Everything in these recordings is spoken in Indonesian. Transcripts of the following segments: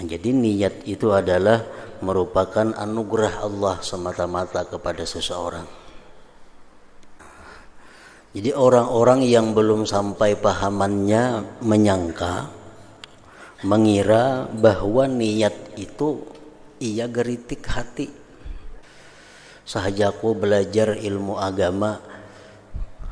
Nah, jadi niat itu adalah merupakan anugerah Allah semata-mata kepada seseorang. Jadi orang-orang yang belum sampai pahamannya menyangka, mengira bahwa niat itu ia geritik hati. Sahajaku belajar ilmu agama,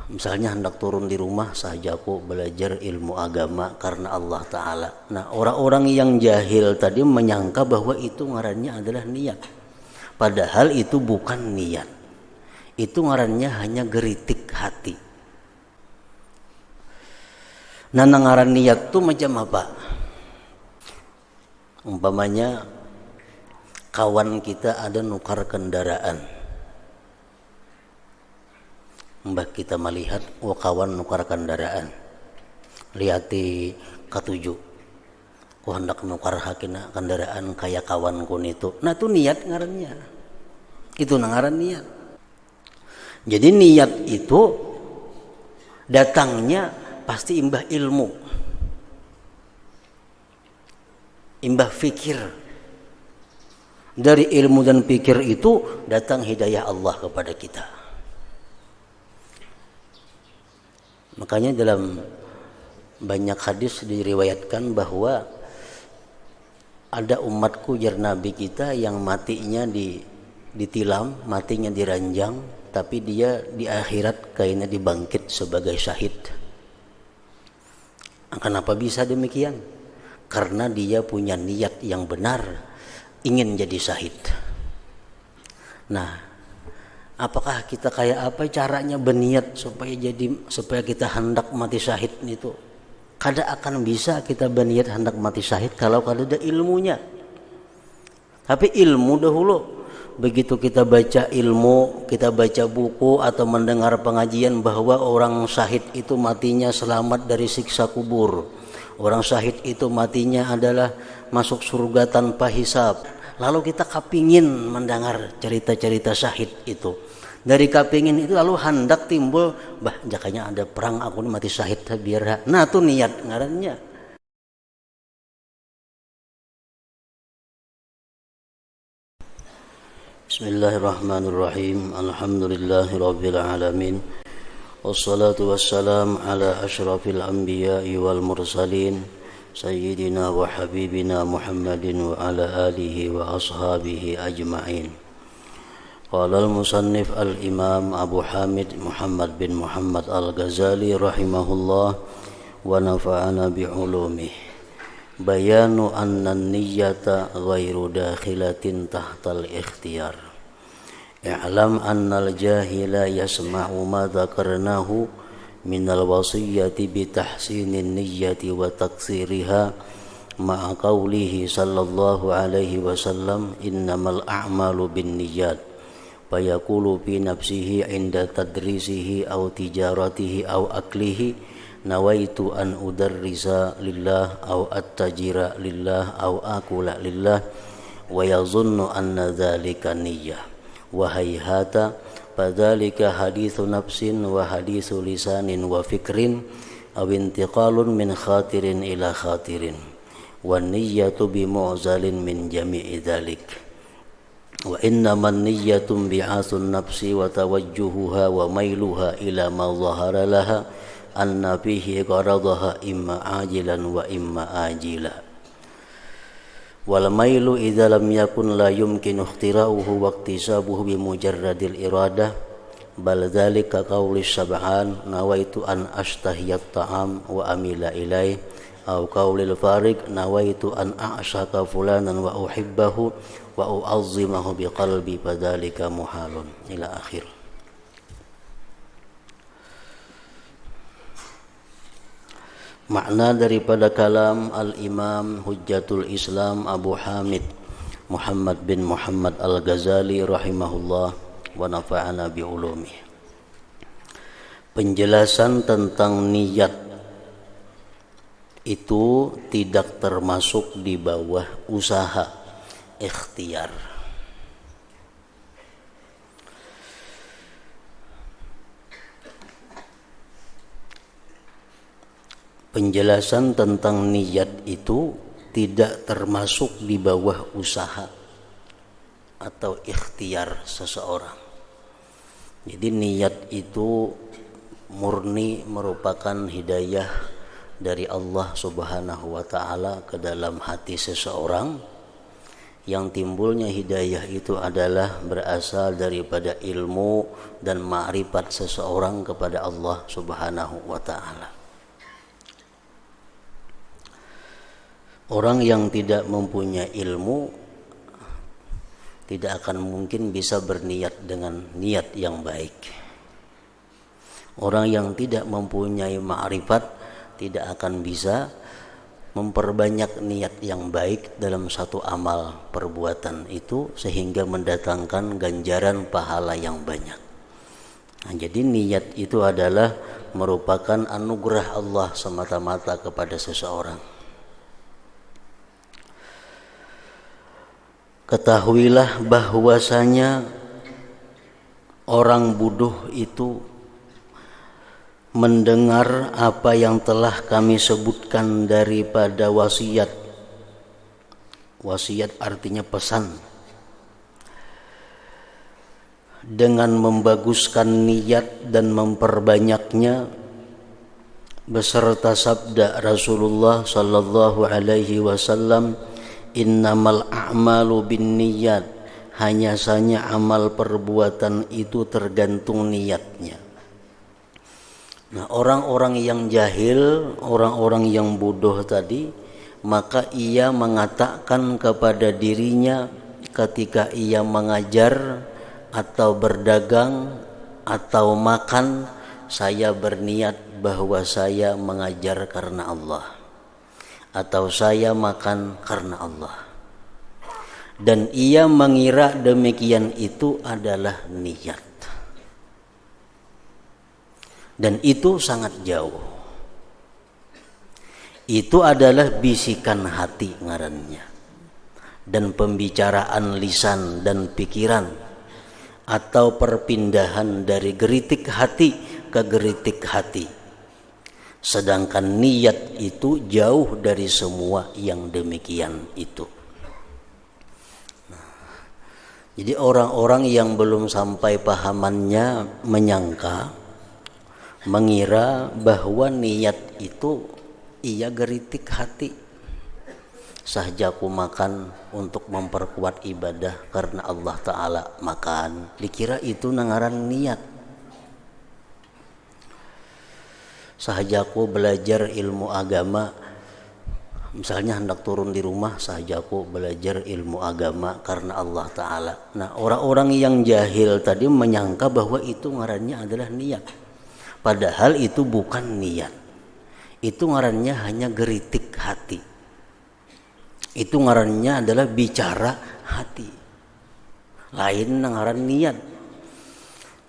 misalnya hendak turun di rumah, sahajaku belajar ilmu agama karena Allah Ta'ala. Nah, orang-orang yang jahil tadi menyangka bahwa itu ngarannya adalah niat. Padahal itu bukan niat. Itu ngarannya hanya geritik hati. Nah, ngaran niat tuh macam apa? Umpamanya kawan kita ada nukar kendaraan. Mbak kita melihat, kawan nukar kendaraan. Lihati ketujuh. Ku hendak nukar hakina kendaraan kayak kawanku itu. Nah, itu niat ngarannya. Itu ngaran niat. Jadi niat itu datangnya pasti imbah ilmu, imbah fikir. Dari ilmu dan fikir itu datang hidayah Allah kepada kita. Makanya dalam banyak hadis diriwayatkan bahwa ada umatku jar Nabi kita yang matinya ditilam, matinya diranjang, tapi dia di akhirat kayaknya dibangkit sebagai syahid. Kenapa bisa demikian? Karena dia punya niat yang benar, ingin jadi syahid. Nah, apakah kita kayak apa caranya berniat supaya kita hendak mati syahid itu? Kada akan bisa kita berniat hendak mati syahid kalau kada ada ilmunya. Tapi ilmu dahulu. Begitu kita baca ilmu, kita baca buku atau mendengar pengajian bahwa orang syahid itu matinya selamat dari siksa kubur. Orang syahid itu matinya adalah masuk surga tanpa hisab. Lalu kita kapingin mendengar cerita-cerita syahid itu. Dari kapingin itu lalu hendak timbul, jakanya ada perang aku mati syahid biar. Nah, itu niat ngarannya. Bismillahirrahmanirrahim. Alhamdulillahirabbil alamin. Wassalatu wassalam ala asyrafil anbiya'i wal mursalin sayyidina wa habibina Muhammadin wa ala alihi wa ashabihi ajma'in. Qala al-musannif al-imam Abu Hamid Muhammad bin Muhammad al-Ghazali rahimahullah wa nafa'ana bi'ulumih. Bayanu anna niyyata ghairu dakhilatin tahtal ikhtiyar. I'lam annal jahila yasma'u ma dzakarnahu minal wasiyyati bi tahsinin niyyati wa taksiriha ma'a qawlihi sallallahu alaihi wasallam innamal a'malu binniyat. Fayaqulu fi nafsihi 'inda tadrisihi aw tijaratihi aw aklihi nawaitu an udarrisa lillah aw attajira lillah aw akula lillah wa yazunnu anna dzalika niyyah wa hayhata fadzalika haditsu nafsin wa haditsu lisanin wa fikrin aw intiqalun min khatirin ila khatirin wan niyyatu bi mu'zalin min jami'i dzalik wa innaman niyyatu bi'asun nafsi wa tawajjuhuha wa mailuha ila ma dhahara laha anna fihi qaradaha imma ajilan wa imma ajila wal mailu idza lam yakun la yumkinu ikhtira'uhu wa iktisabuhu bi mujarradil iradah bal dzalika qawli sab'an nawaitu an ashtahiyat ta'am wa amila ilai aw qawlil farid nawaitu an a'shaka fulanan wa uhibbahu wa u'azzimahu bi qalbi fadzalika muhalun ila akhir. Makna daripada kalam Al-Imam Hujjatul Islam Abu Hamid Muhammad bin Muhammad Al-Ghazali rahimahullah wa nafa'ana bi'ulumih. Penjelasan tentang niat itu tidak termasuk di bawah usaha ikhtiar. Penjelasan tentang niat itu tidak termasuk di bawah usaha atau ikhtiar seseorang. Jadi niat itu murni merupakan hidayah dari Allah Subhanahu wa taala ke dalam hati seseorang. Yang timbulnya hidayah itu adalah berasal daripada ilmu dan ma'rifat seseorang kepada Allah Subhanahu wa taala. Orang yang tidak mempunyai ilmu tidak akan mungkin bisa berniat dengan niat yang baik. Orang yang tidak mempunyai ma'rifat tidak akan bisa memperbanyak niat yang baik dalam satu amal perbuatan itu sehingga mendatangkan ganjaran pahala yang banyak. Nah, jadi niat itu adalah merupakan anugerah Allah semata-mata kepada seseorang. Ketahuilah bahwasanya orang bodoh itu mendengar apa yang telah kami sebutkan daripada wasiat. Wasiat artinya pesan. Dengan membaguskan niat dan memperbanyaknya beserta sabda Rasulullah sallallahu alaihi wasallam, innamal a'malu binniyat, hanya saja amal perbuatan itu tergantung niatnya. Nah, orang-orang yang jahil, orang-orang yang bodoh tadi, maka ia mengatakan kepada dirinya ketika ia mengajar atau berdagang atau makan, saya berniat bahwa saya mengajar karena Allah atau saya makan karena Allah. Dan ia mengira demikian itu adalah niat. Dan itu sangat jauh. Itu adalah bisikan hati ngarannya. Dan pembicaraan lisan dan pikiran. Atau perpindahan dari geritik hati ke geritik hati. Sedangkan niat itu jauh dari semua yang demikian itu. Jadi orang-orang yang belum sampai pahamannya menyangka, mengira bahwa niat itu ia geritik hati. Sahjaku makan untuk memperkuat ibadah karena Allah Ta'ala makan. Dikira itu nangaran niat. Sahjaku belajar ilmu agama, misalnya hendak turun di rumah, sahjaku belajar ilmu agama karena Allah Ta'ala. Nah, orang-orang yang jahil tadi menyangka bahwa itu ngarannya adalah niat. Padahal itu bukan niat. Itu ngarannya hanya geritik hati. Itu ngarannya adalah bicara hati. Lain ngaran niat.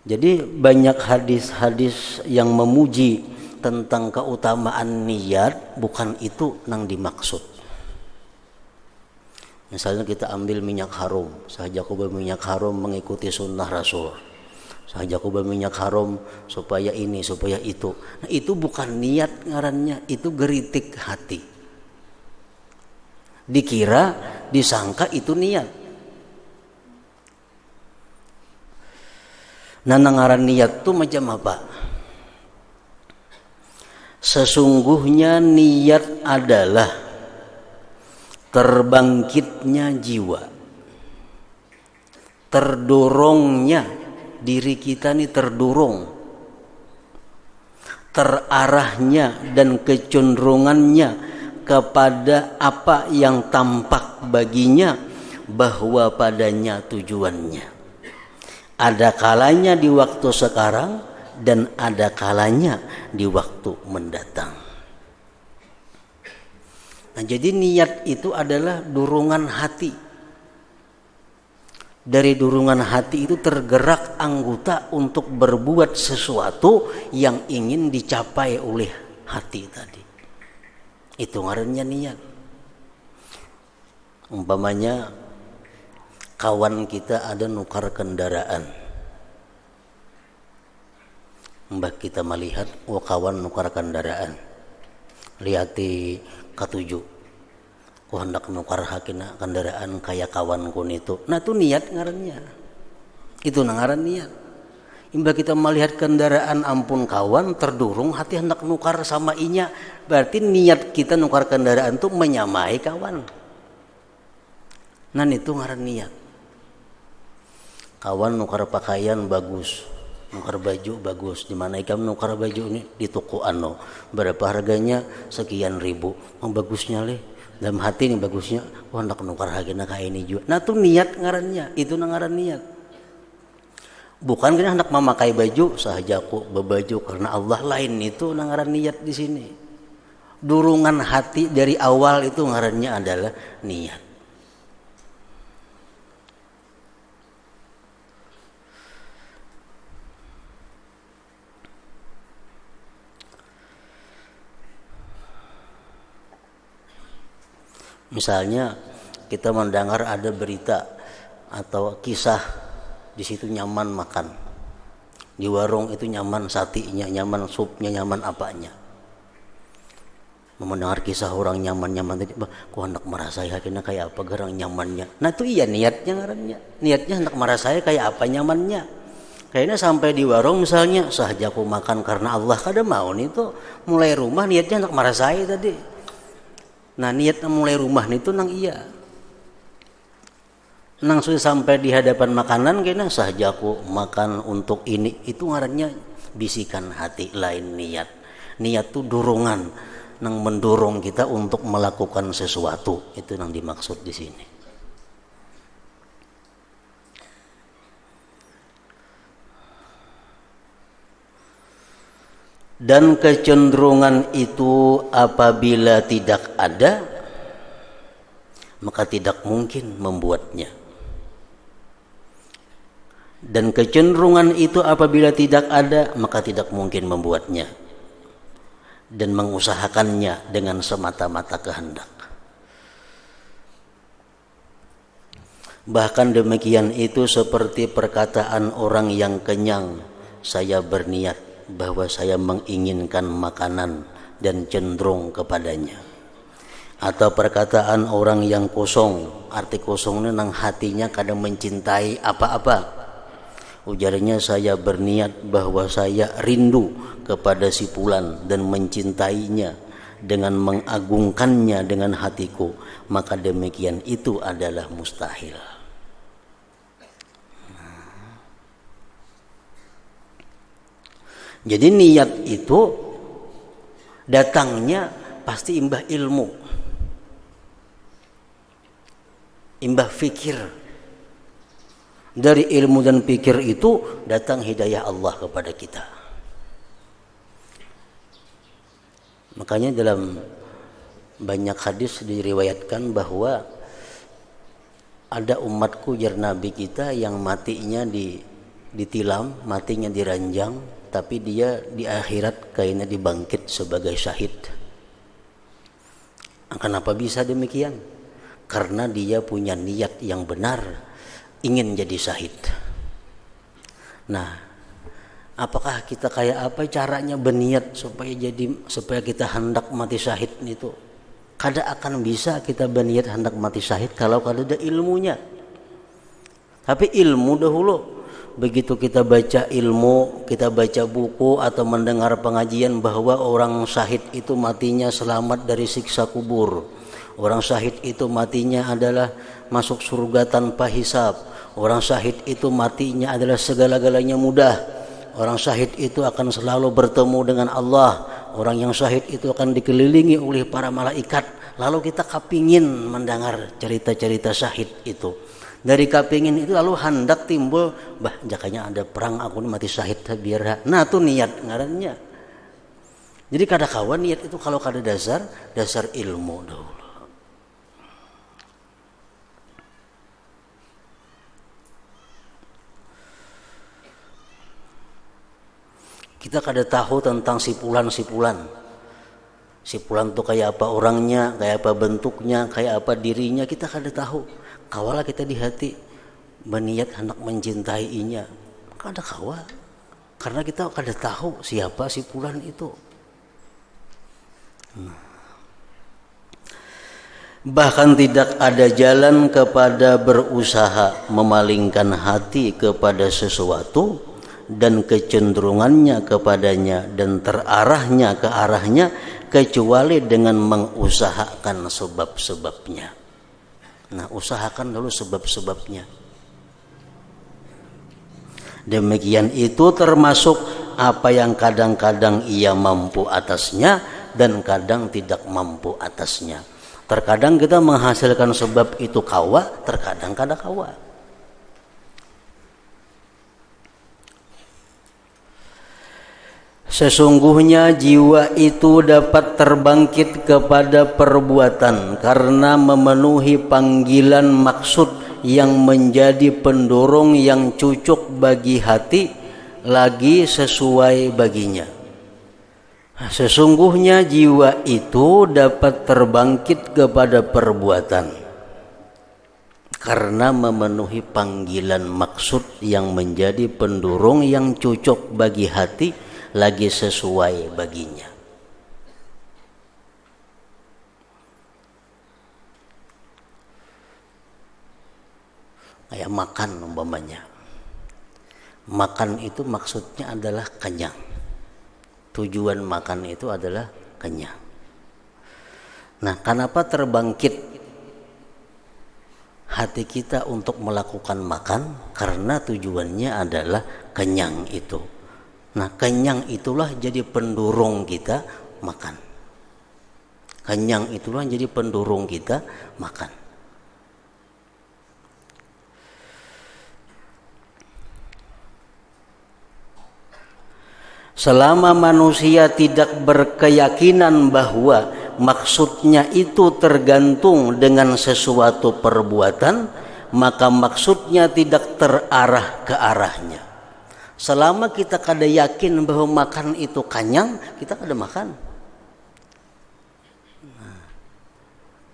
Jadi banyak hadis-hadis yang memuji tentang keutamaan niat, bukan itu yang dimaksud. Misalnya kita ambil minyak harum, sahajaku berminyak harum mengikuti sunnah Rasul. Sahajaku berminyak harum supaya ini, supaya itu. Nah, itu bukan niat ngarannya, itu geritik hati. Dikira, disangka itu niat. Nah, ngaran niat itu macam apa? Sesungguhnya niat adalah terbangkitnya jiwa, terdorongnya diri kita ini terdorong, terarahnya dan kecenderungannya kepada apa yang tampak baginya bahwa padanya tujuannya. Ada kalanya di waktu sekarang dan ada kalanya di waktu mendatang. Nah, jadi niat itu adalah dorongan hati. Dari dorongan hati itu tergerak anggota untuk berbuat sesuatu yang ingin dicapai oleh hati tadi. Itu ngarannya niat. Umpamanya kawan kita ada nukar kendaraan. Mbak kita melihat, kawan nukar kendaraan. Lihati ketujuh. ku hendak nukar hakina kendaraan kayak kawanku itu. Nah itu niat ngarannya. Itu ngaran niat. Imba kita melihat kendaraan ampun kawan terdurung hati hendak nukar sama inya, berarti niat kita nukar kendaraan itu menyamai kawan. Nah itu ngaran niat. Kawan nukar pakaian bagus, nukar baju bagus. Di mana ikam nukar baju ini di toko ano, berapa harganya sekian ribu. Oh bagusnya leh. Dalam hati ini bagusnya, wah hendak nukar harganya kayak ini juga. Nah itu niat ngarannya, itu ngaran niat. Bukan kena hendak memakai baju sahajaku berbaju karena Allah, lain itu ngaran niat di sini. Durungan hati dari awal itu ngarannya adalah niat. Misalnya kita mendengar ada berita atau kisah di situ nyaman makan, di warung itu nyaman satinya, nyaman supnya, nyaman apanya. Mendengar kisah orang nyaman-nyaman tadi, kok hendak merasai hatinya kayak apa gerang nyamannya. Nah itu iya niatnya ngarannya, niatnya hendak merasai kayak apa nyamannya. Kayaknya sampai di warung misalnya sahajaku makan karena Allah kada mau nih tuh mulai rumah niatnya hendak merasai tadi. Nah niat mulai rumah itu nang iya. Nang sudah sampai di hadapan makanan kena sahajaku makan untuk ini, itu ngarannya bisikan hati, lain niat. Niat itu dorongan nang mendorong kita untuk melakukan sesuatu, itu nang dimaksud di sini. Dan kecenderungan itu apabila tidak ada, maka tidak mungkin membuatnya. Dan kecenderungan itu apabila tidak ada, maka tidak mungkin membuatnya dan mengusahakannya dengan semata-mata kehendak. Bahkan demikian itu seperti perkataan orang yang kenyang, saya berniat bahwa saya menginginkan makanan dan cenderung kepadanya. Atau perkataan orang yang kosong, arti kosongnya nang hatinya kadang mencintai apa-apa. Ujarnya saya berniat bahwa saya rindu kepada si fulan dan mencintainya dengan mengagungkannya dengan hatiku, maka demikian itu adalah mustahil. Jadi niat itu datangnya pasti imbah ilmu, imbah fikir. Dari ilmu dan fikir itu datang hidayah Allah kepada kita. Makanya dalam banyak hadis diriwayatkan bahwa ada umatku jar Nabi kita yang matinya ditilam, matinya diranjang, tapi dia di akhirat kayaknya dibangkit sebagai syahid. Kenapa bisa demikian? Karena dia punya niat yang benar, ingin jadi syahid. Nah, apakah kita kayak apa caranya berniat supaya kita hendak mati syahid itu? Kada akan bisa kita berniat hendak mati syahid kalau kada ada ilmunya. Tapi ilmu dahulu. Begitu kita baca ilmu, kita baca buku atau mendengar pengajian bahwa orang syahid itu matinya selamat dari siksa kubur. Orang syahid itu matinya adalah masuk surga tanpa hisab. Orang syahid itu matinya adalah segala-galanya mudah. Orang syahid itu akan selalu bertemu dengan Allah. Orang yang syahid itu akan dikelilingi oleh para malaikat. Lalu kita kapingin mendengar cerita-cerita syahid itu. Dari kapingin itu lalu hendak timbul, jakanya ada perang aku mati syahid biar. Nah itu niat ngarannya. Jadi kada kawan niat itu kalau kada dasar ilmu dahulu. Kita kada tahu tentang si fulan. Si fulan tuh kayak apa orangnya, kayak apa bentuknya, kayak apa dirinya, kita kada tahu. Kawalah kita di hati berniat hendak mencintainya, kada kawa. Karena kita kada tahu siapa si fulan itu. Bahkan tidak ada jalan kepada berusaha memalingkan hati kepada sesuatu dan kecenderungannya kepadanya dan terarahnya ke arahnya kecuali dengan mengusahakan sebab-sebabnya. Nah, usahakan dulu sebab-sebabnya. Demikian itu termasuk apa yang kadang-kadang ia mampu atasnya dan kadang tidak mampu atasnya. Terkadang kita menghasilkan sebab itu kawa, terkadang kada kawa. Sesungguhnya jiwa itu dapat terbangkit kepada perbuatan karena memenuhi panggilan maksud yang menjadi pendorong yang cocok bagi hati lagi sesuai baginya. Sesungguhnya jiwa itu dapat terbangkit kepada perbuatan karena memenuhi panggilan maksud yang menjadi pendorong yang cocok bagi hati lagi sesuai baginya. Kayak makan umpamanya. Makan itu maksudnya adalah kenyang. Tujuan makan itu adalah kenyang. Nah, kenapa terbangkit hati kita untuk melakukan makan? Karena tujuannya adalah kenyang itu. Nah, kenyang itulah jadi pendorong kita makan. Kenyang itulah jadi pendorong kita makan. Selama manusia tidak berkeyakinan bahwa maksudnya itu tergantung dengan sesuatu perbuatan, maka maksudnya tidak terarah ke arahnya. Selama kita kada yakin bahwa makan itu kenyang, kita kada makan. Nah,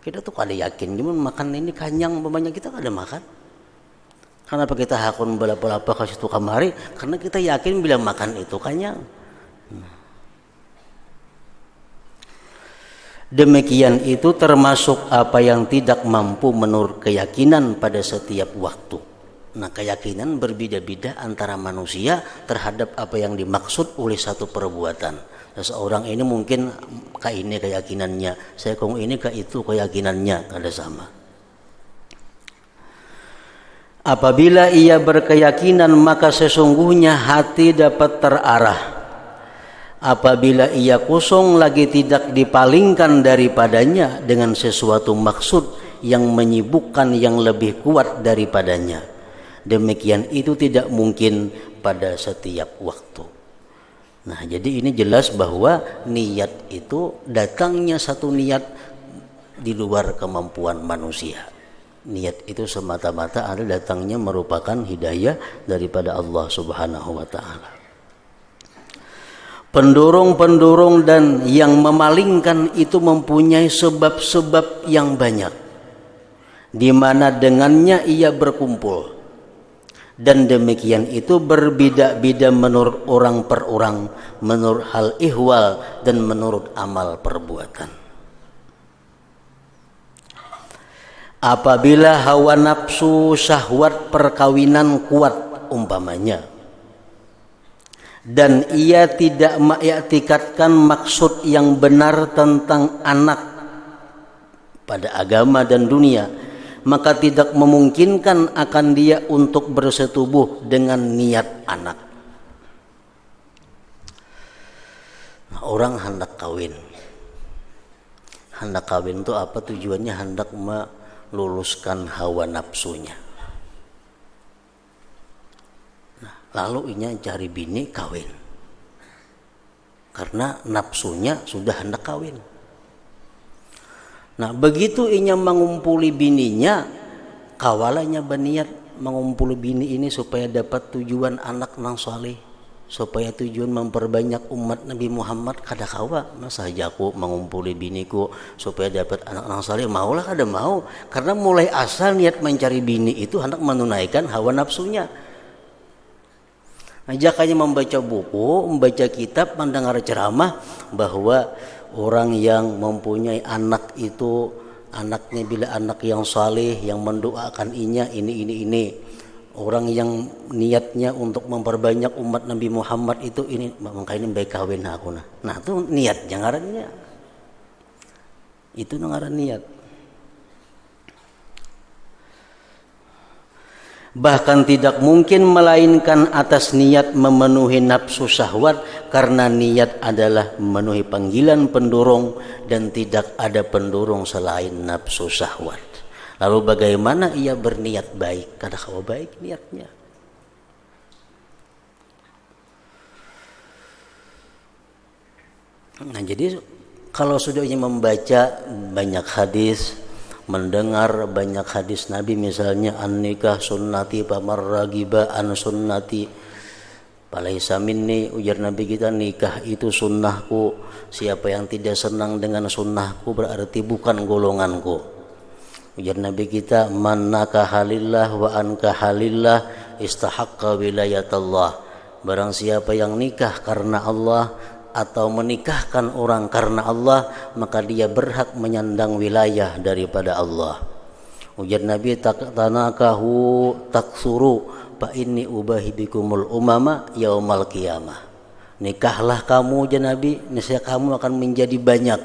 kita tuh kada yakin, gimana makan ini kenyang, umpamanya kita kada makan. Kenapa kita hakun balap-balap ke situ kamari? Karena kita yakin bila makan itu kenyang. Demikian itu termasuk apa yang tidak mampu menurut keyakinan pada setiap waktu. Nah, keyakinan berbeda-beda antara manusia terhadap apa yang dimaksud oleh satu perbuatan. Seseorang ini mungkin ini keyakinannya, saya kong ini itu keyakinannya, kada sama. Apabila ia berkeyakinan maka sesungguhnya hati dapat terarah. Apabila ia kosong lagi tidak dipalingkan daripadanya dengan sesuatu maksud yang menyibukkan yang lebih kuat daripadanya. Demikian itu tidak mungkin pada setiap waktu. Nah, jadi ini jelas bahwa niat itu datangnya satu niat di luar kemampuan manusia. Niat itu semata-mata ada datangnya merupakan hidayah daripada Allah Subhanahu wa taala. Pendorong-pendorong dan yang memalingkan itu mempunyai sebab-sebab yang banyak, di mana dengannya ia berkumpul. Dan demikian itu berbeda-beda menurut orang per orang, menurut hal ihwal dan menurut amal perbuatan. Apabila hawa nafsu syahwat perkawinan kuat umpamanya, dan ia tidak mengiktikadkan maksud yang benar tentang anak pada agama dan dunia, maka tidak memungkinkan akan dia untuk bersetubuh dengan niat anak. Nah, orang hendak kawin. Hendak kawin itu apa tujuannya? Hendak meluluskan hawa nafsunya. Lalu inya cari bini kawin karena nafsunya sudah hendak kawin. Nah, begitu inya mengumpuli bininya, kawalanya berniat mengumpuli bini ini supaya dapat tujuan anak nang saleh, supaya tujuan memperbanyak umat Nabi Muhammad. Kada kawa masa aja aku mengumpuli biniku supaya dapat anak nang saleh, maulah kada mau, karena mulai asal niat mencari bini itu hendak menunaikan hawa nafsunya. Ajaknya membaca buku, membaca kitab, mendengar ceramah bahwa orang yang mempunyai anak itu anaknya bila anak yang saleh yang mendoakan ini. Orang yang niatnya untuk memperbanyak umat Nabi Muhammad itu ini, maka ini baik kawin aku nah. Nah itu niatnya ngarannya. Itu ngaran niat. Bahkan tidak mungkin melainkan atas niat memenuhi nafsu syahwat, karena niat adalah memenuhi panggilan pendorong dan tidak ada pendorong selain nafsu syahwat. Lalu bagaimana ia berniat baik? Karena kalau baik niatnya. Nah jadi kalau sudah membaca banyak hadis, mendengar banyak hadis Nabi, misalnya an-nikah sunnati famar ragiba an sunnati falaisa minni, ujar Nabi kita, nikah itu sunnahku, siapa yang tidak senang dengan sunnahku berarti bukan golonganku. Ujar Nabi kita, man nakaha lillah wa ankaha lillah istahaqqa wilayatallah, barang siapa yang nikah karena Allah atau menikahkan orang karena Allah, maka dia berhak menyandang wilayah daripada Allah. Ujar Nabi, tanakahu taksuru fa inni ubahibikumul umama yaumal qiyamah. Nikahlah kamu, ujar Nabi, niscaya kamu akan menjadi banyak.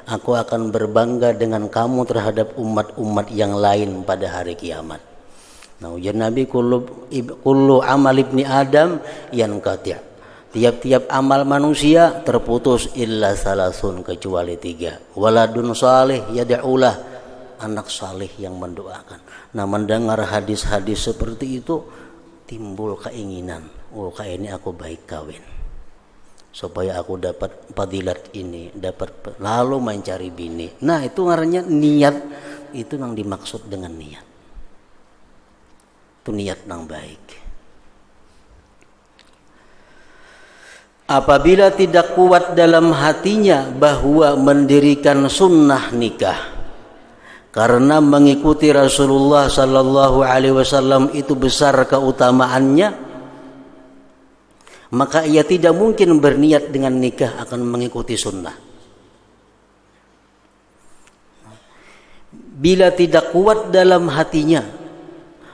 Aku akan berbangga dengan kamu terhadap umat-umat yang lain pada hari kiamat. Nah, ujar Nabi, kullu amal ibni Adam yanqati'. Tiap-tiap amal manusia terputus illa salasun, kecuali 3. Waladun salih yad'ulah, anak salih yang mendoakan. Nah, mendengar hadis-hadis seperti itu timbul keinginan, kayak ini aku baik kawin supaya aku dapat fadilat ini, dapat, lalu mencari bini. Nah, itu ngarannya niat. Itu yang dimaksud dengan niat. Itu niat yang baik. Apabila tidak kuat dalam hatinya bahwa mendirikan sunnah nikah karena mengikuti Rasulullah sallallahu alaihi wasallam itu besar keutamaannya, maka ia tidak mungkin berniat dengan nikah akan mengikuti sunnah. Bila tidak kuat dalam hatinya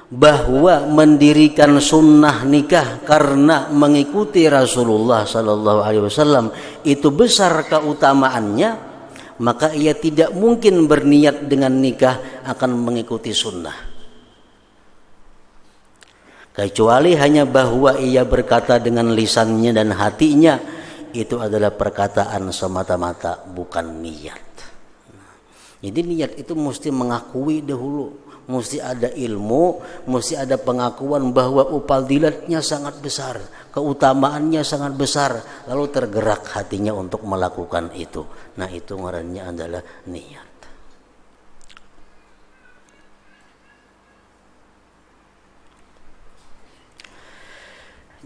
bahwa mendirikan sunnah nikah karena mengikuti Rasulullah sallallahu alaihi wasallam itu besar keutamaannya, maka ia tidak mungkin berniat dengan nikah akan mengikuti sunnah, kecuali hanya bahwa ia berkata dengan lisannya dan hatinya. Itu adalah perkataan semata-mata, bukan niat. Jadi niat itu mesti mengakui dahulu, mesti ada ilmu, mesti ada pengakuan bahwa fadilatnya sangat besar, keutamaannya sangat besar, lalu tergerak hatinya untuk melakukan itu. Nah, itu ngarannya adalah niat.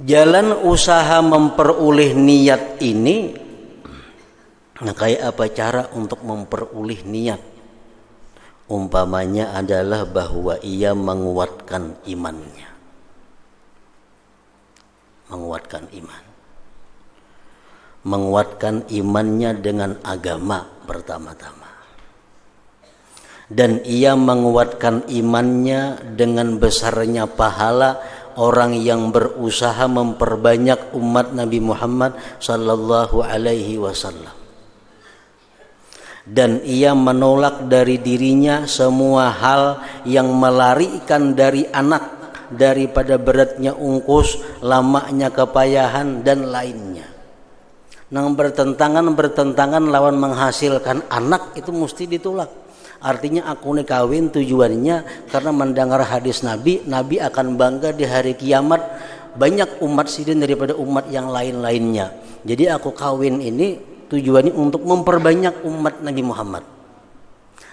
Jalan usaha memperoleh niat ini, nah kayak apa cara untuk memperoleh niat? Umpamanya adalah bahwa ia menguatkan imannya. Menguatkan iman. Menguatkan imannya dengan agama pertama-tama. Dan ia menguatkan imannya dengan besarnya pahala orang yang berusaha memperbanyak umat Nabi Muhammad sallallahu alaihi wasallam. Dan ia menolak dari dirinya semua hal yang melarikan dari anak daripada beratnya ungkus, lamanya kepayahan dan lainnya. Nang bertentangan lawan menghasilkan anak itu mesti ditolak. Artinya aku nih kawin tujuannya karena mendengar hadis Nabi akan bangga di hari kiamat banyak umat sidin daripada umat yang lain-lainnya. Jadi aku kawin ini tujuannya untuk memperbanyak umat Nabi Muhammad.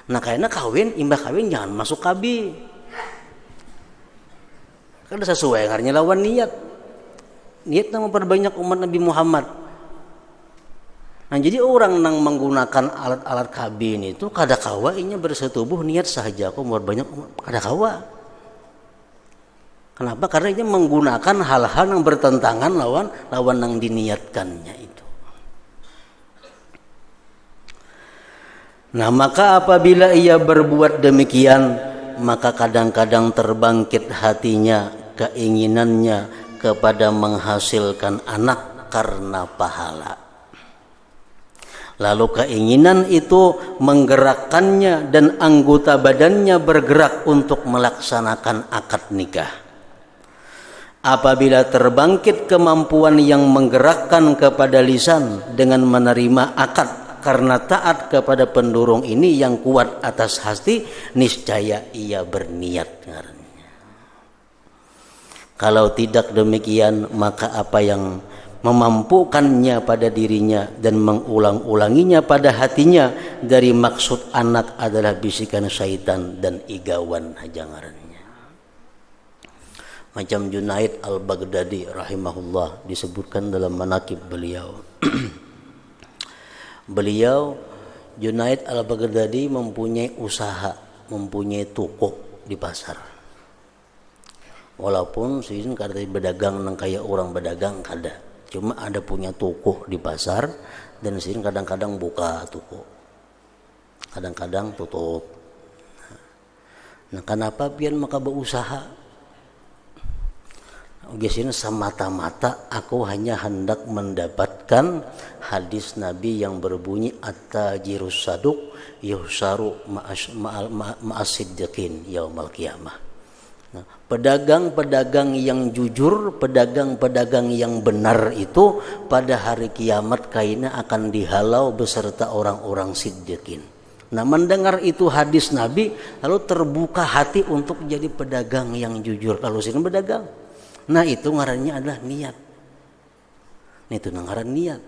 Nah, karena imbah kawin jangan masuk kabi. Kan sesuai karena lawan niat. Niatnya memperbanyak umat Nabi Muhammad. Nah, jadi orang yang menggunakan alat-alat kabin itu kadakawa inya bersetubuh niat saja aku memperbanyak umat, kadakawa. Kenapa? Karena ini menggunakan hal-hal yang bertentangan lawan yang diniatkannya itu. Nah, maka apabila ia berbuat demikian, maka kadang-kadang terbangkit hatinya, keinginannya kepada menghasilkan anak karena pahala. Lalu keinginan itu menggerakkannya dan anggota badannya bergerak untuk melaksanakan akad nikah. Apabila terbangkit kemampuan yang menggerakkan kepada lisan dengan menerima akad karena taat kepada pendorong ini yang kuat atas hati, niscaya ia berniat. Kalau tidak demikian, maka apa yang memampukannya pada dirinya dan mengulang-ulanginya pada hatinya dari maksud anak adalah bisikan syaitan dan igawan hajangarannya. Macam Junaid al-Baghdadi rahimahullah disebutkan dalam manaqib beliau. Beliau Junaid al-Baghdadi mempunyai usaha, mempunyai toko di pasar. Walaupun sini kada berdagang nang kayak orang berdagang kada. Cuma ada punya toko di pasar dan sini kadang-kadang buka toko. Kadang-kadang tutup. Nah, kenapa pian maka berusaha? Biasanya semata-mata aku hanya hendak mendapatkan hadis Nabi yang berbunyi at-tajirus saduq yuhsaru ma'as-siddiqin yaumal qiyamah. Nah, pedagang-pedagang yang jujur, pedagang-pedagang yang benar itu pada hari kiamat kaina akan dihalau beserta orang-orang siddiqin. Nah, mendengar itu hadis Nabi lalu terbuka hati untuk jadi pedagang yang jujur. Lalu sini berdagang. Nah, itu ngarannya adalah niat. Nah, itu ngaran niat.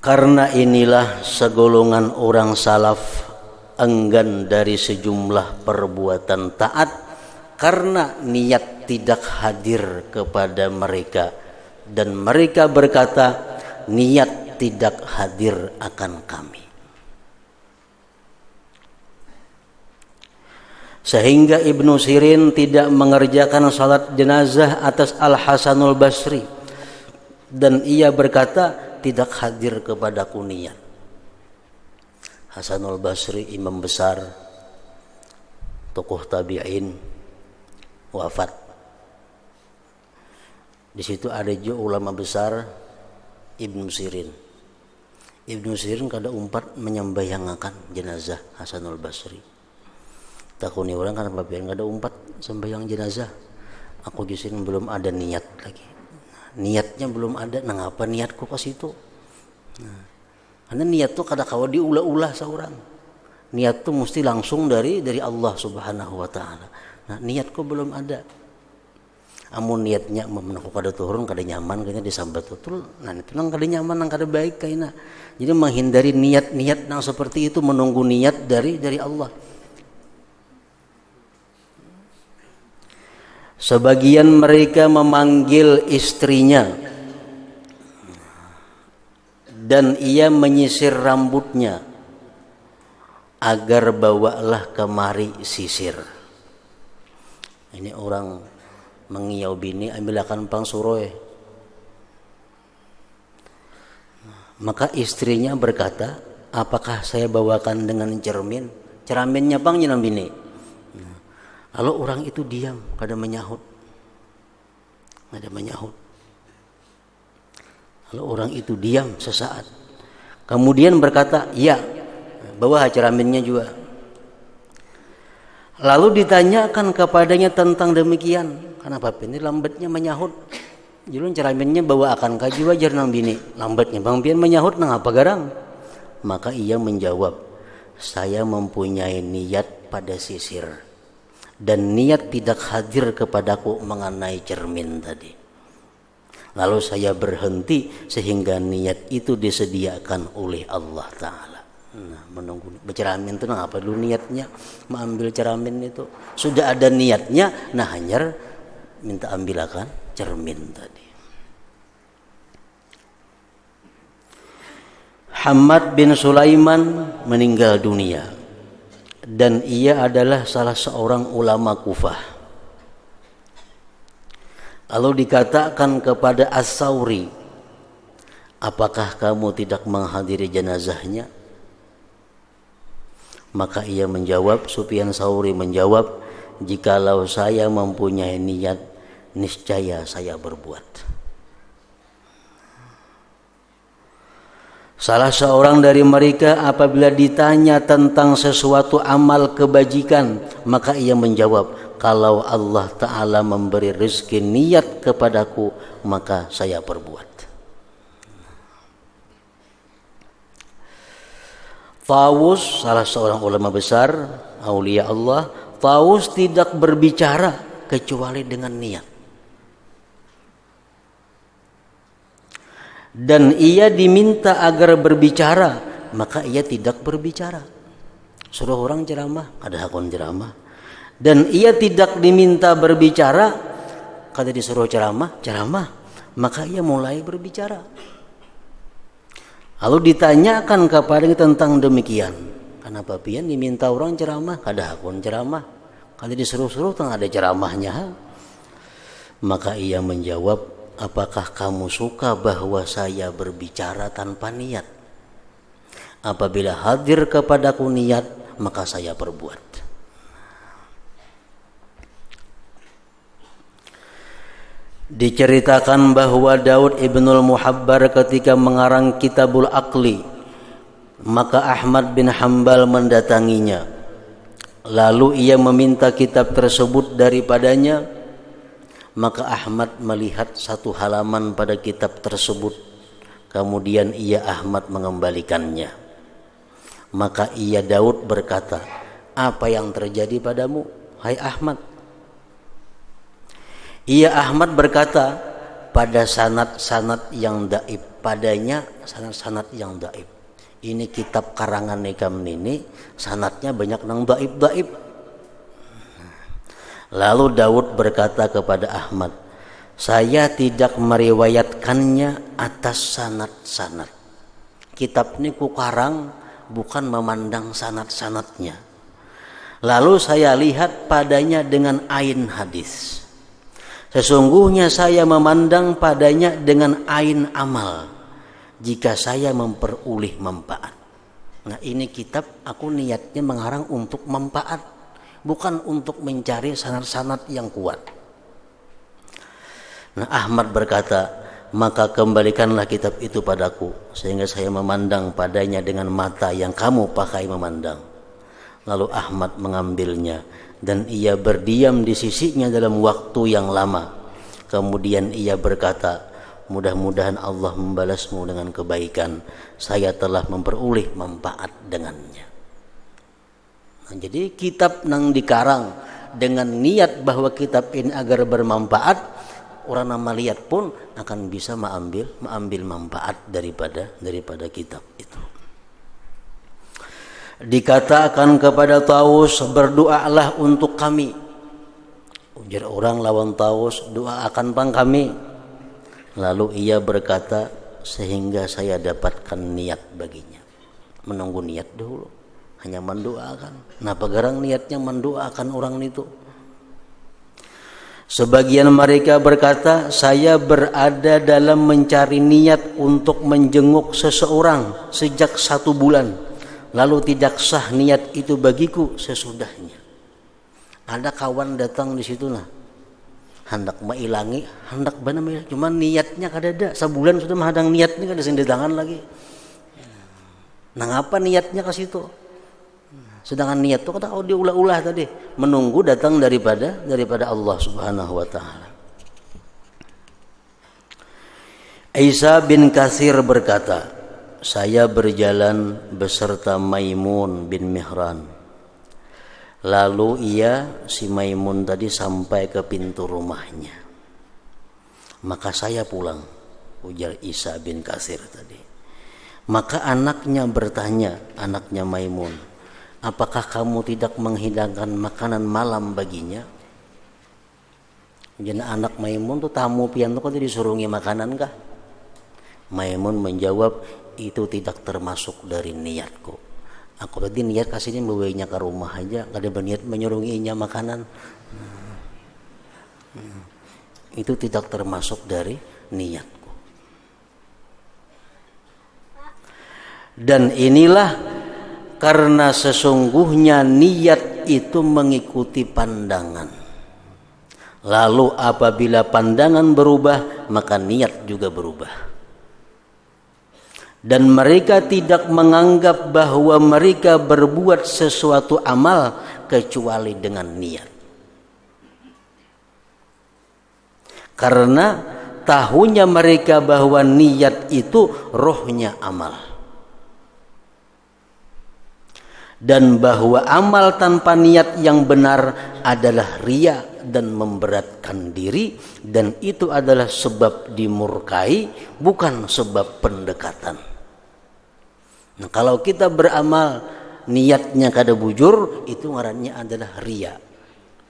Karena inilah segolongan orang salaf enggan dari sejumlah perbuatan taat karena niat tidak hadir kepada mereka, dan mereka berkata, niat tidak hadir akan kami. Sehingga Ibnu Sirin tidak mengerjakan salat jenazah atas Al-Hasanul Basri, dan ia berkata, tidak hadir kepadaku niat. Hasanul Basri imam besar, tokoh tabi'in, wafat. Di situ ada juga ulama besar Ibnu Sirin. Ibnu Sirin kada umpat menyembayangakan jenazah Hasanul Basri. Takuni orang kan babian kada umpat sembahyang jenazah. Aku justru belum ada niat lagi. Niatnya belum ada. Nah, ngapa niatku ke situ? Nah, karena niat tuh kada kawa diulah-ulah seorang. Niat tuh mesti langsung dari Allah Subhanahu wa taala. Nah, niatku belum ada. Amun niatnya memenuh kada turun, kada nyaman kayaknya disambat betul. Nah, itu nang kada nyaman, nang kada baik kayaknya. Jadi menghindari niat-niat nang seperti itu, menunggu niat dari Allah. Sebagian mereka memanggil istrinya dan ia menyisir rambutnya agar bawalah kemari sisir. Ini orang mengiau bini, ambilakan pang suroy. Maka istrinya berkata, apakah saya bawakan dengan cermin? Cerminnya pang nyenam bini. Lalu orang itu diam, kada menyahut. Lalu orang itu diam sesaat. Kemudian berkata, ya, bawa cerminnya juga. Lalu ditanyakan kepadanya tentang demikian. Kenapa ini lambatnya menyahut? Jadi cerminnya bawa akan kaju ajar nang bini. Lambatnya bang pian menyahut nang apa garang? Maka ia menjawab, saya mempunyai niat pada sisir. Dan niat tidak hadir kepadaku mengenai cermin tadi. Lalu saya berhenti sehingga niat itu disediakan oleh Allah Ta'ala. Nah, menunggu bercermin itu nah apa dulu niatnya mengambil cermin itu sudah ada niatnya, nah hanya minta ambilakan cermin tadi. Hamad bin Sulaiman meninggal dunia dan ia adalah salah seorang ulama Kufah. Lalu dikatakan kepada As-Sauri, apakah kamu tidak menghadiri jenazahnya? Maka ia menjawab, Sufyan Sauri menjawab, jikalau saya mempunyai niat, niscaya saya berbuat. Salah seorang dari mereka apabila ditanya tentang sesuatu amal kebajikan, maka ia menjawab, kalau Allah Ta'ala memberi rezeki niat kepadaku, maka saya perbuat. Tawus, salah seorang ulama besar, aulia Allah, Tawus tidak berbicara kecuali dengan niat. Dan ia diminta agar berbicara, maka ia tidak berbicara. Suruh orang ceramah, ada hakun ceramah. Dan ia tidak diminta berbicara, kata disuruh ceramah, maka ia mulai berbicara. Lalu ditanyakan kepadanya tentang demikian. Kenapa pian diminta orang ceramah, ada hakun ceramah. Kalau disuruh-suruh tak ada ceramahnya. Maka ia menjawab, apakah kamu suka bahwa saya berbicara tanpa niat? Apabila hadir kepadaku niat, maka saya perbuat. Diceritakan bahwa Daud ibnul Muhabbar ketika mengarang Kitabul Aqli, maka Ahmad bin Hanbal mendatanginya. Lalu ia meminta kitab tersebut daripadanya. Maka Ahmad melihat satu halaman pada kitab tersebut. Kemudian ia Ahmad mengembalikannya. Maka ia Daud berkata, apa yang terjadi padamu, hai Ahmad? Ia Ahmad berkata, pada sanad-sanad yang daib, padanya sanad-sanad yang daib. Ini kitab karangan Nikam ini, sanadnya banyak nang daib-daib. Lalu Daud berkata kepada Ahmad, saya tidak meriwayatkannya atas sanad-sanad. Kitab ini kukarang bukan memandang sanad-sanadnya. Lalu saya lihat padanya dengan ain hadis. Sesungguhnya saya memandang padanya dengan ain amal, jika saya memperoleh manfaat. Nah ini kitab aku niatnya mengarang untuk manfaat, bukan untuk mencari sanad-sanad yang kuat. Nah Ahmad berkata, maka kembalikanlah kitab itu padaku, sehingga saya memandang padanya dengan mata yang kamu pakai memandang. Lalu Ahmad mengambilnya, dan ia berdiam di sisinya dalam waktu yang lama. Kemudian ia berkata, mudah-mudahan Allah membalasmu dengan kebaikan, saya telah memperoleh manfaat dengannya. Nah, jadi kitab nang dikarang dengan niat bahwa kitab ini agar bermanfaat, orang nama lihat pun akan bisa mengambil manfaat daripada kitab itu. Dikatakan kepada Tawus, berdoalah untuk kami. Ujar orang lawan Tawus, doakan pang kami. Lalu ia berkata, sehingga saya dapatkan niat baginya. Menunggu niat dulu, hanya mendoakan. Kenapa garang niatnya mendoakan orang itu? Sebagian mereka berkata, saya berada dalam mencari niat untuk menjenguk seseorang sejak 1 bulan. Lalu tidak sah niat itu bagiku sesudahnya. Ada kawan datang di situ lah, hendak mailangi, hendak benar, cuma niatnya kadada. Sebulan sudah menghadang niatnya kada sendetangan lagi. Nah ngapa niatnya ke situ? Sedangkan niat itu kata diulah-ulah tadi, menunggu datang daripada Allah Subhanahu wa taala. Isa bin Katsir berkata, saya berjalan beserta Maimun bin Mihran. Lalu si Maimun tadi sampai ke pintu rumahnya. Maka saya pulang, ujar Isa bin Katsir tadi. Maka anaknya bertanya, anaknya Maimun, apakah kamu tidak menghidangkan makanan malam baginya? Jadi anak Maimun tuh tamu pian tuh kok disuruhi makanan kah? Maimun menjawab, itu tidak termasuk dari niatku. Aku tadi niat kasihnya membawanya ke rumah aja, gak ada berniat menyuruhinya makanan. itu tidak termasuk dari niatku. Dan inilah karena sesungguhnya niat itu mengikuti pandangan. Lalu apabila pandangan berubah, maka niat juga berubah. Dan mereka tidak menganggap bahwa mereka berbuat sesuatu amal kecuali dengan niat. Karena tahunya mereka bahwa niat itu rohnya amal. Dan bahwa amal tanpa niat yang benar adalah riya dan memberatkan diri, dan itu adalah sebab dimurkai, bukan sebab pendekatan. Nah, kalau kita beramal niatnya kada bujur, itu ngarannya adalah riya.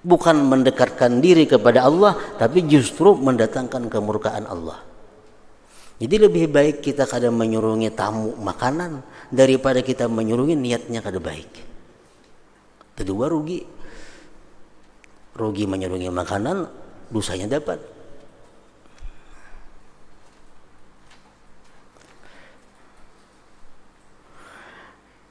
Bukan mendekatkan diri kepada Allah, tapi justru mendatangkan kemurkaan Allah. Jadi lebih baik kita kada menyurungi tamu makanan daripada kita menyurungi niatnya kada baik. Kedua rugi menyurungi makanan, dosanya dapat.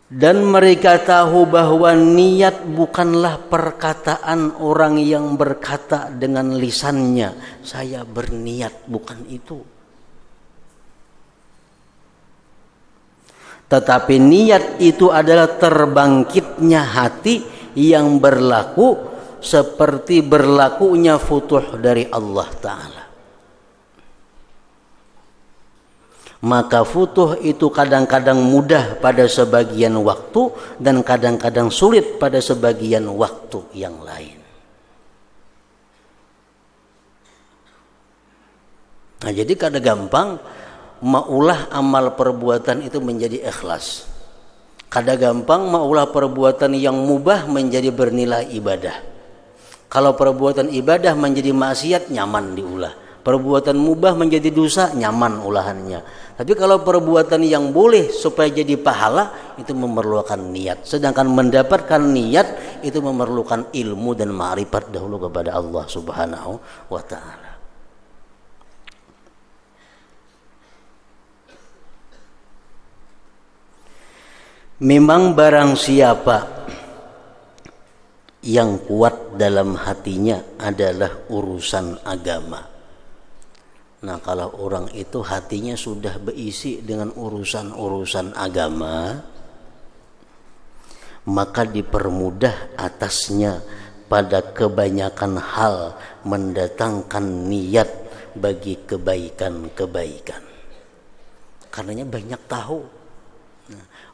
Dan mereka tahu bahwa niat bukanlah perkataan orang yang berkata dengan lisannya, saya berniat, bukan itu. Tetapi niat itu adalah terbangkitnya hati yang berlaku seperti berlakunya futuh dari Allah Ta'ala. Maka futuh itu kadang-kadang mudah pada sebagian waktu dan kadang-kadang sulit pada sebagian waktu yang lain. Nah, jadi kada gampang maulah amal perbuatan itu menjadi ikhlas. Kada gampang maulah perbuatan yang mubah menjadi bernilai ibadah. Kalau perbuatan ibadah menjadi maksiat, nyaman diulah. Perbuatan mubah menjadi dosa, nyaman ulahannya. Tapi kalau perbuatan yang boleh supaya jadi pahala, itu memerlukan niat. Sedangkan mendapatkan niat itu memerlukan ilmu dan ma'rifat dahulu kepada Allah Subhanahu wa ta'ala. Memang barang siapa yang kuat dalam hatinya adalah urusan agama. Nah, kalau orang itu hatinya sudah berisi dengan urusan-urusan agama, maka dipermudah atasnya pada kebanyakan hal mendatangkan niat bagi kebaikan-kebaikan. Karenanya banyak tahu.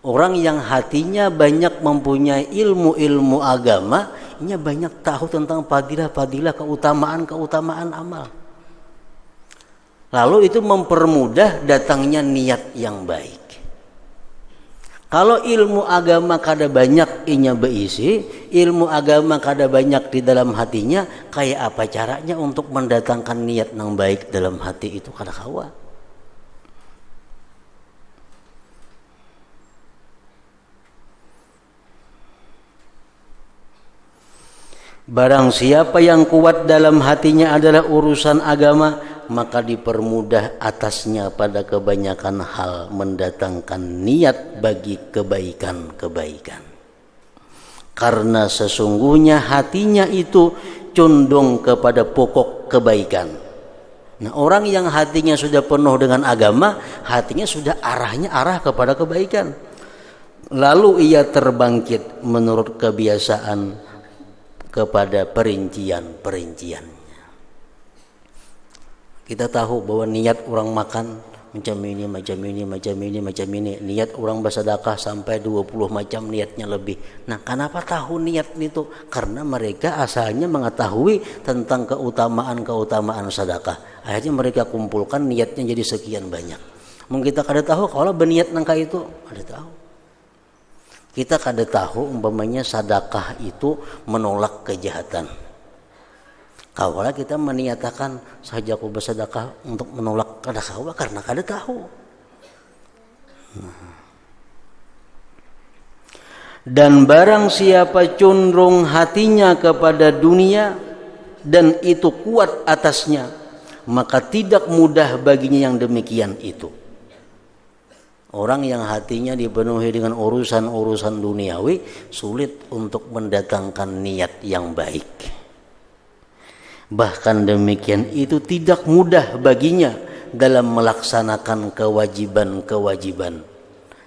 Orang yang hatinya banyak mempunyai ilmu-ilmu agama, ini banyak tahu tentang fadilah-fadilah, keutamaan-keutamaan amal. Lalu itu mempermudah datangnya niat yang baik. Kalau ilmu agama kada banyak inya berisi, ilmu agama kada banyak di dalam hatinya, kayak apa caranya untuk mendatangkan niat yang baik dalam hati itu kada kawa. Barang siapa yang kuat dalam hatinya adalah urusan agama, maka dipermudah atasnya pada kebanyakan hal mendatangkan niat bagi kebaikan-kebaikan. Karena sesungguhnya hatinya itu condong kepada pokok kebaikan. Nah, orang yang hatinya sudah penuh dengan agama, hatinya sudah arah kepada kebaikan. Lalu ia terbangkit menurut kebiasaan kepada perincian-perinciannya. Kita tahu bahwa niat orang makan macam ini. Niat orang bersedekah sampai 20 macam niatnya lebih. Nah, kenapa tahu niat itu? Karena mereka asalnya mengetahui tentang keutamaan sedekah. Akhirnya mereka kumpulkan niatnya jadi sekian banyak. Mungkin kita kada tahu kalau berniat nangka itu, ada tahu. Kita kada tahu umpamanya sedekah itu menolak kejahatan. Kalau kita meniatakan saja aku bersedekah untuk menolak kada kawa karena kada tahu. Dan barang siapa condong hatinya kepada dunia dan itu kuat atasnya, maka tidak mudah baginya yang demikian itu. Orang yang hatinya dipenuhi dengan urusan-urusan duniawi sulit untuk mendatangkan niat yang baik. Bahkan demikian itu tidak mudah baginya dalam melaksanakan kewajiban-kewajiban.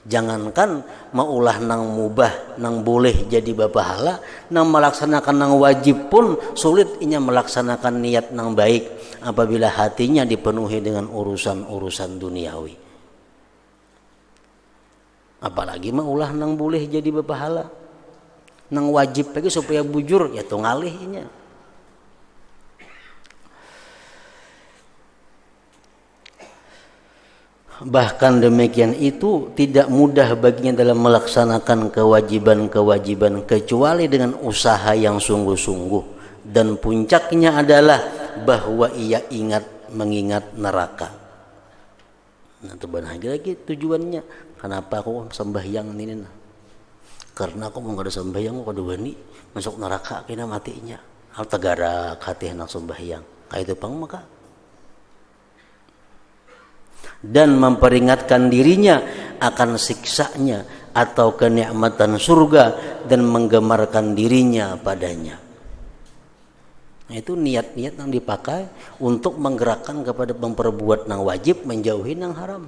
Jangankan maulah nang mubah, nang boleh jadi bapahala, nang melaksanakan nang wajib pun sulit inya melaksanakan niat nang baik apabila hatinya dipenuhi dengan urusan-urusan duniawi. Apalagi maulah nang boleh jadi bapahala, nang wajib lagi supaya bujur ya tuh ngalih inya. Bahkan demikian itu tidak mudah baginya dalam melaksanakan kewajiban-kewajiban kecuali dengan usaha yang sungguh-sungguh, dan puncaknya adalah bahwa ia mengingat neraka. Nah, itu lagi tujuannya. Kenapa aku sembahyang ini? Karena aku mau ada sembahyang, aku ada wani masuk neraka kena matinya. Hal tegara hati hendak sembahyang. Kayak itu pang maka. Dan memperingatkan dirinya akan siksanya atau kenikmatan surga dan menggemarkan dirinya padanya. Nah, itu niat-niat yang dipakai untuk menggerakkan kepada memperbuat yang wajib, menjauhi yang haram.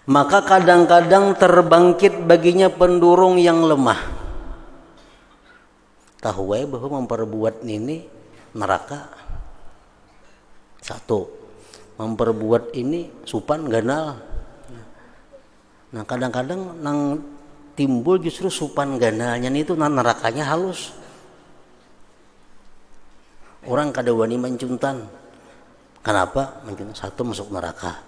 Maka kadang-kadang terbangkit baginya pendurung yang lemah. Tahu bahwa memperbuat ini neraka. Satu, memperbuat ini supan ganal. Nah, kadang-kadang nang timbul justru supan ganalnya itu nerakanya halus. Orang kada wani mencuntan. Kenapa? Mencuntan. Satu, masuk neraka.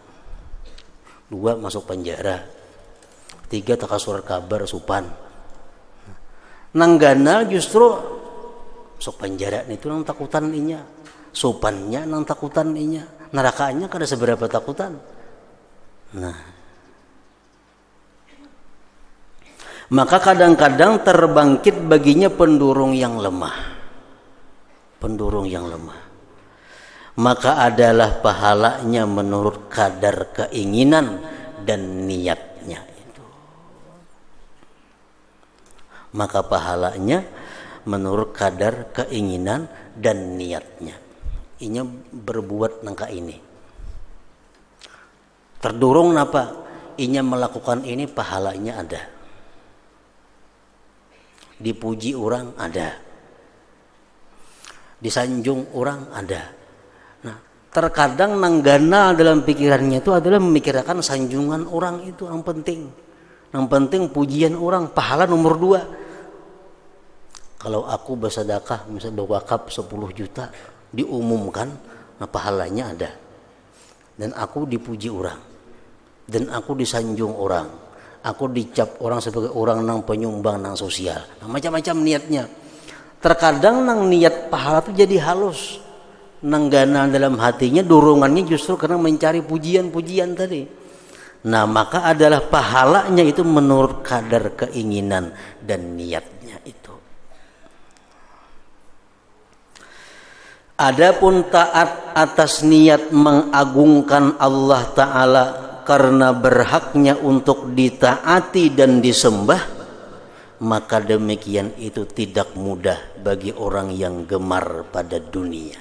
Dua, masuk penjara. Tiga, taka surat kabar supan. Nang ganal justru masuk penjara itu nang takutan inya. Supannya nang takutan inya. Nerakanya kada seberapa takutan. Nah, maka kadang-kadang terbangkit baginya pendurung yang lemah. Pendurung yang lemah. Maka adalah pahalanya menurut kadar keinginan dan niatnya itu. Maka pahalanya menurut kadar keinginan dan niatnya. Inya berbuat nangka ini. Terdorong napa? Inya melakukan ini pahalanya ada. Dipuji orang ada. Disanjung orang ada. Nah, terkadang nanggana dalam pikirannya itu adalah memikirkan sanjungan orang itu yang penting. Yang penting pujian orang, pahala nomor 2. Kalau aku bersedekah misalnya berwakaf 10 juta diumumkan, nah pahalanya ada. Dan aku dipuji orang. Dan aku disanjung orang. Aku dicap orang sebagai orang nang penyumbang nang sosial. Nah, macam-macam niatnya. Terkadang nang niat pahala itu jadi halus. Nang gana dalam hatinya dorongannya justru karena mencari pujian-pujian tadi. Nah, maka adalah pahalanya itu menurut kadar keinginan dan niatnya itu. Adapun taat atas niat mengagungkan Allah Ta'ala karena berhaknya untuk ditaati dan disembah, maka demikian itu tidak mudah bagi orang yang gemar pada dunia.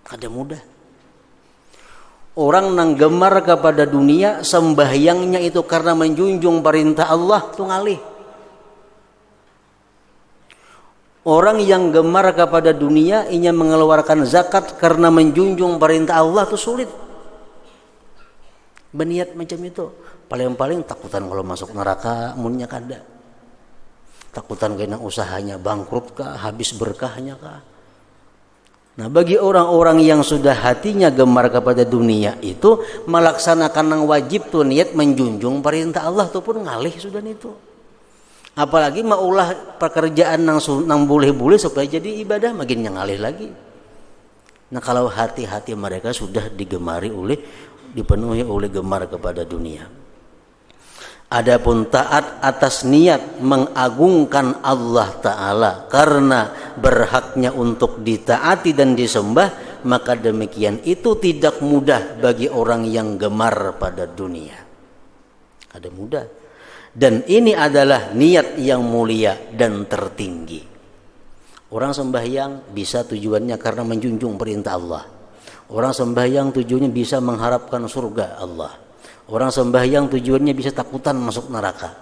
Kada mudah. Orang nang gemar kepada dunia, sembahyangnya itu karena menjunjung perintah Allah, itu ngalih. Orang yang gemar kepada dunia, inya mengeluarkan zakat karena menjunjung perintah Allah, itu sulit. Berniat macam itu. Paling-paling takutan kalau masuk neraka, munnya kada. Takutan kena usahanya bangkrut kah, habis berkahnya kah. Nah, bagi orang-orang yang sudah hatinya gemar kepada dunia itu, melaksanakan yang wajib tuh niat menjunjung perintah Allah itu pun ngalih sudah itu. Apalagi maulah pekerjaan nang boleh-boleh supaya jadi ibadah, makin yang ngalih lagi. Nah, kalau hati-hati mereka sudah dipenuhi oleh gemar kepada dunia. Adapun taat atas niat mengagungkan Allah Ta'ala karena berhaknya untuk ditaati dan disembah, maka demikian itu tidak mudah bagi orang yang gemar pada dunia. Ada mudah. Dan ini adalah niat yang mulia dan tertinggi. Orang sembahyang bisa tujuannya karena menjunjung perintah Allah. Orang sembahyang tujuannya bisa mengharapkan surga Allah. Orang sembahyang tujuannya bisa takutan masuk neraka.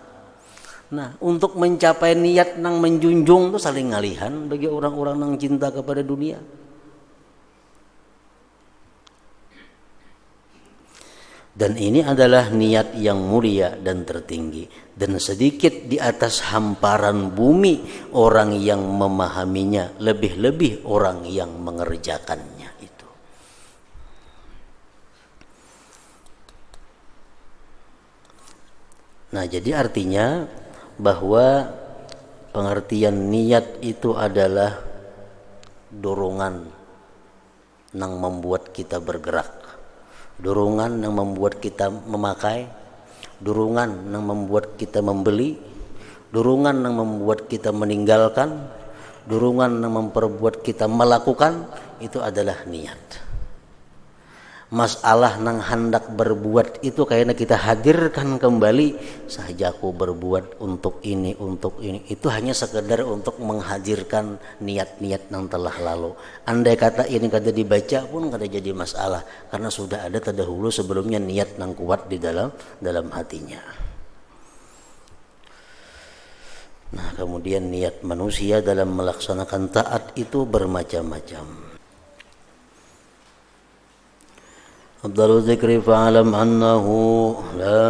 Nah, untuk mencapai niat nang menjunjung itu saling ngalihan bagi orang-orang nang cinta kepada dunia. Dan ini adalah niat yang mulia dan tertinggi. Dan sedikit di atas hamparan bumi orang yang memahaminya, lebih-lebih orang yang mengerjakannya. Nah, jadi artinya bahwa pengertian niat itu adalah dorongan yang membuat kita bergerak, dorongan yang membuat kita memakai, dorongan yang membuat kita membeli, dorongan yang membuat kita meninggalkan, dorongan yang memperbuat kita melakukan. Itu adalah niat. Masalah nang hendak berbuat itu kayaknya kita hadirkan kembali, saja aku berbuat untuk ini, itu hanya sekedar untuk menghadirkan niat-niat yang telah lalu. Andai kata ini kada dibaca pun kada jadi masalah, karena sudah ada terdahulu sebelumnya niat yang kuat di dalam hatinya. Nah, kemudian niat manusia dalam melaksanakan taat itu bermacam-macam. Afdalul dzikri fa'alam annahu la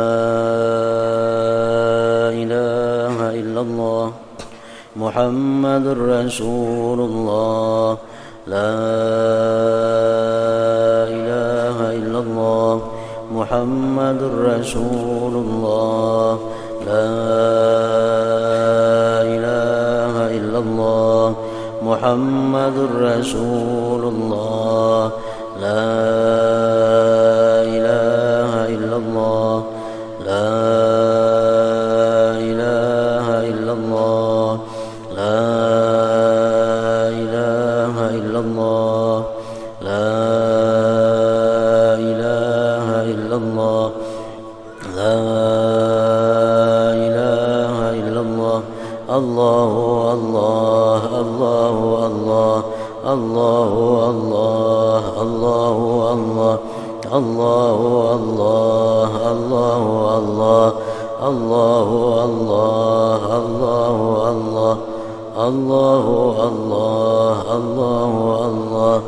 ilaha illallah Muhammadur Rasulullah la ilaha illallah Muhammadur Rasulullah la ilaha illallah Muhammadur Rasulullah la ilaha illallah la ilaha illallah la ilaha illallah la ilaha illallah la ilaha illallah Allahu Allah Allahu Allah Allahu Allah Allahu Allah Allahu Allah Allahu Allah Allahu Allah Allahu Allah Allahu Allah Allahu Allah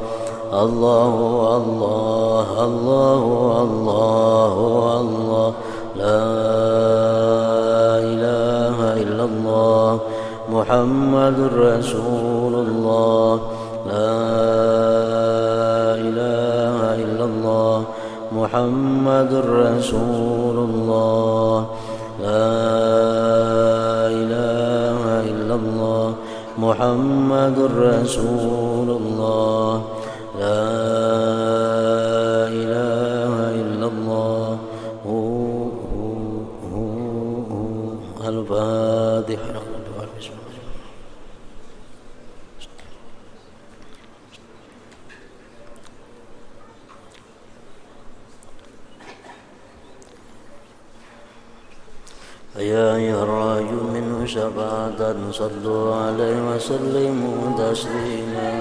Allahu Allah Allahu Allahu Allah la ilaha illallah Muhammadur Rasulullah la ilaha illallah Muhammadur Rasulullah la ilaha illallah Muhammadur Rasulullah la ilaha illallah Al-Fatihah. يا أيها الراجل منه شفاعة صلوا عليه وسلموا تسليما